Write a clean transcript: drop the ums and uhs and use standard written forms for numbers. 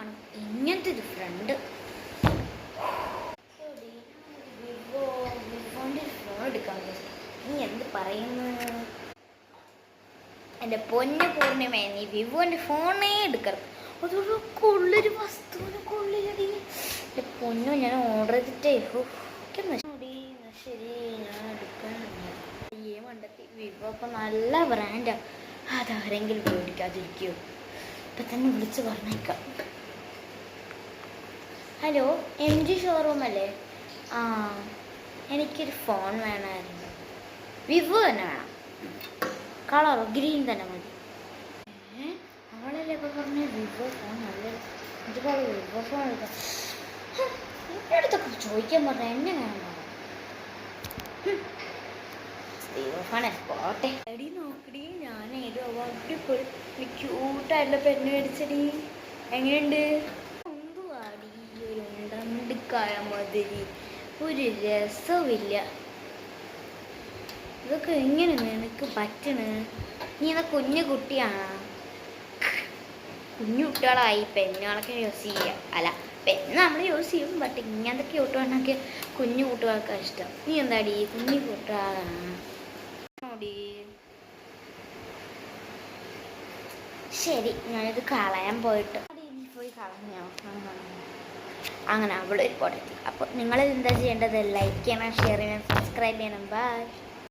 വേണം ഇങ്ങനത്തെ ഒരു ഫ്രണ്ട്. വിവോന്റെ ഫോൺ എടുക്കാൻ നീ എന്ത് പറയുന്നു? എൻ്റെ പൊന്നു പൂർണ്ണിമയെ നീ വിവോന്റെ ഫോണേ എടുക്കരുത്. അതൊരു കൊള്ളൊരു വസ്തുവിന് കൊള്ളില്ലടി. എൻ്റെ പൊന്നു ഞാൻ ഓർഡർ ചെയ്തിട്ടേ ശരി ഞാൻ എടുക്കാൻ മണ്ടത്തി. വിവോ ഇപ്പം നല്ല ബ്രാൻഡാണ്, അതാരെങ്കിലും മേടിക്കാതിരിക്കുമോ? ഇപ്പം തന്നെ വിളിച്ച് പറഞ്ഞേക്കാം. ഹലോ, MG ഷോറൂം അല്ലേ? ആ, എനിക്കൊരു ഫോൺ വേണമായിരുന്നു. വിവോ തന്നെ വേണം, കളർ ഗ്രീൻ തന്നെ മതി. അവളല്ലേ ഇപ്പം പറഞ്ഞ വിവോ ഫോൺ നല്ല ഇതുപോലെ വിവോ ഫോൺ എടുക്കാം. എൻ്റെ അടുത്തൊക്കെ ചോദിക്കാൻ പറഞ്ഞ എന്നെ വേണം. വിവോ ഫോൺ പോട്ടെ. എടി നോക്കടി, ഞാൻ ഏതോ അടിപൊളി ക്യൂട്ടായിട്ടുള്ള പെണ്ണ് മേടിച്ചടി. എങ്ങനെയുണ്ട്? എന്തുവാടി ഒരു ഉണ്ടക്കായ മാതിരി, ഒരു രസമില്ല. ഇതൊക്കെ എങ്ങനെ നിനക്ക് പറ്റണ്? നീ എന്നാ കുഞ്ഞു കുട്ടിയാണോ? കുഞ്ഞു കുട്ടികളായി പെണ്ണുകളൊക്കെ യൂസ് ചെയ്യുക. അല്ല, പെണ്ണ് നമ്മൾ യൂസ് ചെയ്യും, ബട്ട് ഇങ്ങനത്തെ ക്യൂട്ടുകളൊക്കെ കുഞ്ഞു കുട്ടികൾക്കാണ് ഇഷ്ടം. നീ എന്താടി കുഞ്ഞു കുട്ടികളാണ്? ശരി, ഞാനിത് കളയാൻ പോയിട്ട് പോയി കളഞ്ഞോ? അങ്ങനെ അവിടെ ഒരു പോട്ടെത്തി. അപ്പോൾ നിങ്ങൾ എന്താ ചെയ്യേണ്ടത്? ലൈക്ക് ചെയ്യണം, ഷെയർ ചെയ്യണം, സബ്സ്ക്രൈബ് ചെയ്യണം. ബൈ.